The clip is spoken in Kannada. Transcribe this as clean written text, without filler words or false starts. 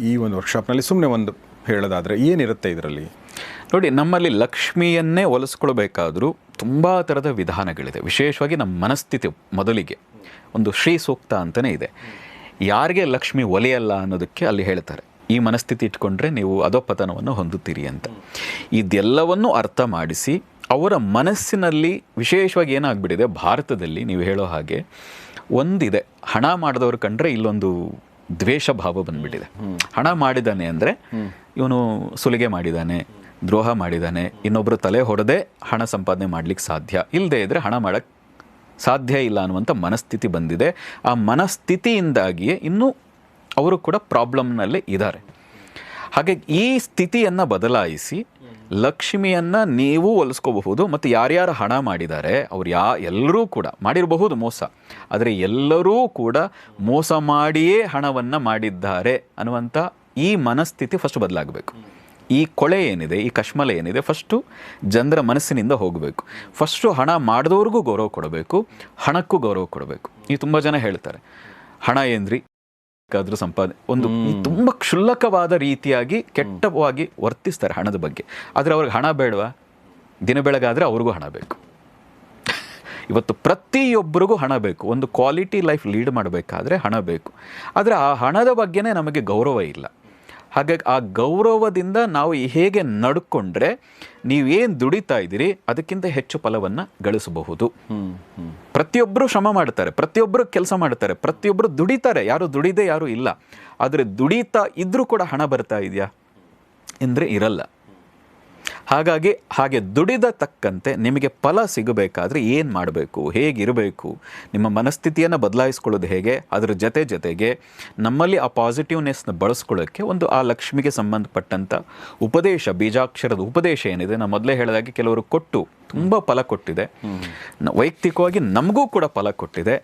ಈ ಒಂದು ವರ್ಕ್ಶಾಪ್ನಲ್ಲಿ ಸುಮ್ಮನೆ ಒಂದು ಹೇಳೋದಾದರೆ ಏನಿರುತ್ತೆ ಇದರಲ್ಲಿ? ನೋಡಿ, ನಮ್ಮಲ್ಲಿ ಲಕ್ಷ್ಮಿಯನ್ನೇ ಒಲಿಸ್ಕೊಳ್ಬೇಕಾದ್ರೂ ತುಂಬ ಥರದ ವಿಧಾನಗಳಿದೆ. ವಿಶೇಷವಾಗಿ ನಮ್ಮ ಮನಸ್ಥಿತಿ ಮೊದಲಿಗೆ ಒಂದು ಶ್ರೀ ಸೂಕ್ತ ಅಂತಲೇ ಇದೆ. ಯಾರಿಗೆ ಲಕ್ಷ್ಮಿ ಒಲೆಯಲ್ಲ ಅನ್ನೋದಕ್ಕೆ ಅಲ್ಲಿ ಹೇಳ್ತಾರೆ, ಈ ಮನಸ್ಥಿತಿ ಇಟ್ಕೊಂಡ್ರೆ ನೀವು ಅಧೋಪತನವನ್ನು ಹೊಂದುತ್ತೀರಿ ಅಂತ. ಇದೆಲ್ಲವನ್ನು ಅರ್ಥ ಮಾಡಿಸಿ ಅವರ ಮನಸ್ಸಿನಲ್ಲಿ ವಿಶೇಷವಾಗಿ ಏನಾಗ್ಬಿಟ್ಟಿದೆ ಭಾರತದಲ್ಲಿ, ನೀವು ಹೇಳೋ ಹಾಗೆ ಒಂದಿದೆ, ಹಣ ಮಾಡಿದವರು ಕಂಡ್ರೆ ಇಲ್ಲೊಂದು ದ್ವೇಷ ಭಾವ ಬಂದ್ಬಿಟ್ಟಿದೆ. ಹಣ ಮಾಡಿದ್ದಾನೆ ಅಂದರೆ ಇವನು ಸುಲಿಗೆ ಮಾಡಿದ್ದಾನೆ, ದ್ರೋಹ ಮಾಡಿದ್ದಾನೆ, ಇನ್ನೊಬ್ಬರು ತಲೆ ಹೊಡೆದೇ ಹಣ ಸಂಪಾದನೆ ಮಾಡ್ಲಿಕ್ಕೆ ಸಾಧ್ಯ, ಇಲ್ಲದೆ ಇದ್ದರೆ ಹಣ ಮಾಡೋಕ್ಕೆ ಸಾಧ್ಯ ಇಲ್ಲ ಅನ್ನುವಂಥ ಮನಸ್ಥಿತಿ ಬಂದಿದೆ. ಆ ಮನಸ್ಥಿತಿಯಿಂದಾಗಿಯೇ ಇನ್ನೂ ಅವರು ಕೂಡ ಪ್ರಾಬ್ಲಮ್ನಲ್ಲೇ ಇದ್ದಾರೆ. ಹಾಗಾಗಿ ಈ ಸ್ಥಿತಿಯನ್ನು ಬದಲಾಯಿಸಿ ಲಕ್ಷ್ಮಿಯನ್ನು ನೀವು ಒಲಿಸ್ಕೋಬಹುದು. ಮತ್ತು ಯಾರ್ಯಾರು ಹಣ ಮಾಡಿದ್ದಾರೆ ಅವ್ರು ಎಲ್ಲರೂ ಕೂಡ ಮಾಡಿರಬಹುದು ಮೋಸ, ಆದರೆ ಎಲ್ಲರೂ ಕೂಡ ಮೋಸ ಮಾಡಿಯೇ ಹಣವನ್ನು ಮಾಡಿದ್ದಾರೆ ಅನ್ನುವಂಥ ಈ ಮನಸ್ಥಿತಿ ಫಸ್ಟ್ ಬದಲಾಗಬೇಕು. ಈ ಕೊಳೆ ಏನಿದೆ, ಈ ಕಶ್ಮಲ ಏನಿದೆ, ಫಸ್ಟು ಜನರ ಮನಸ್ಸಿನಿಂದ ಹೋಗಬೇಕು. ಫಸ್ಟು ಹಣ ಮಾಡಿದವ್ರಿಗೂ ಗೌರವ ಕೊಡಬೇಕು, ಹಣಕ್ಕೂ ಗೌರವ ಕೊಡಬೇಕು. ಈ ತುಂಬ ಜನ ಹೇಳ್ತಾರೆ, ಹಣ ಏನ್ರಿ ಬೇಕಾದರೂ ಸಂಪಾದನೆ, ಒಂದು ತುಂಬ ಕ್ಷುಲ್ಲಕವಾದ ರೀತಿಯಾಗಿ ಕೆಟ್ಟವಾಗಿ ವರ್ತಿಸ್ತಾರೆ ಹಣದ ಬಗ್ಗೆ. ಆದರೆ ಅವ್ರಿಗೆ ಹಣ ಬೇಡವಾ? ದಿನ ಬೆಳಗಾದರೆ ಅವ್ರಿಗೂ ಹಣ ಬೇಕು. ಇವತ್ತು ಪ್ರತಿಯೊಬ್ಬರಿಗೂ ಹಣ ಬೇಕು. ಒಂದು ಕ್ವಾಲಿಟಿ ಲೈಫ್ ಲೀಡ್ ಮಾಡಬೇಕಾದ್ರೆ ಹಣ ಬೇಕು. ಆದರೆ ಆ ಹಣದ ಬಗ್ಗೆನೇ ನಮಗೆ ಗೌರವ ಇಲ್ಲ. ಹಾಗಾಗಿ ಆ ಗೌರವದಿಂದ ನಾವು ಹೇಗೆ ನಡ್ಕೊಂಡ್ರೆ ನೀವೇನು ದುಡಿತಾ ಇದ್ದೀರಿ ಅದಕ್ಕಿಂತ ಹೆಚ್ಚು ಫಲವನ್ನು ಗಳಿಸಬಹುದು. ಪ್ರತಿಯೊಬ್ಬರು ಶ್ರಮ ಮಾಡ್ತಾರೆ, ಪ್ರತಿಯೊಬ್ಬರು ಕೆಲಸ ಮಾಡ್ತಾರೆ, ಪ್ರತಿಯೊಬ್ಬರು ದುಡಿತಾರೆ, ಯಾರು ದುಡಿದೇ ಯಾರು ಇಲ್ಲ. ಆದರೆ ದುಡಿತಾ ಇದ್ರೂ ಕೂಡ ಹಣ ಬರ್ತಾ ಇದೆಯಾ ಅಂದರೆ ಇರಲ್ಲ. ಹಾಗೆ ದುಡಿದ ತಕ್ಕಂತೆ ನಿಮಗೆ ಫಲ ಸಿಗಬೇಕಾದ್ರೆ ಏನು ಮಾಡಬೇಕು, ಹೇಗಿರಬೇಕು, ನಿಮ್ಮ ಮನಸ್ಥಿತಿಯನ್ನು ಬದಲಾಯಿಸ್ಕೊಳ್ಳೋದು ಹೇಗೆ, ಅದರ ಜೊತೆಗೆ ನಮ್ಮಲ್ಲಿ ಆ ಪಾಸಿಟಿವ್ನೆಸ್ನ ಬಳಸ್ಕೊಳ್ಳೋಕ್ಕೆ ಒಂದು ಆ ಲಕ್ಷ್ಮಿಗೆ ಸಂಬಂಧಪಟ್ಟಂಥ ಉಪದೇಶ, ಬೀಜಾಕ್ಷರದ ಉಪದೇಶ ಏನಿದೆ, ನಾನು ಮೊದಲೇ ಹೇಳಿದಾಗೆ ಕೆಲವರು ಕೊಟ್ಟು ತುಂಬ ಫಲ ಕೊಟ್ಟಿದೆ. ವೈಯಕ್ತಿಕವಾಗಿ ನಮಗೂ ಕೂಡ ಫಲ ಕೊಟ್ಟಿದೆ.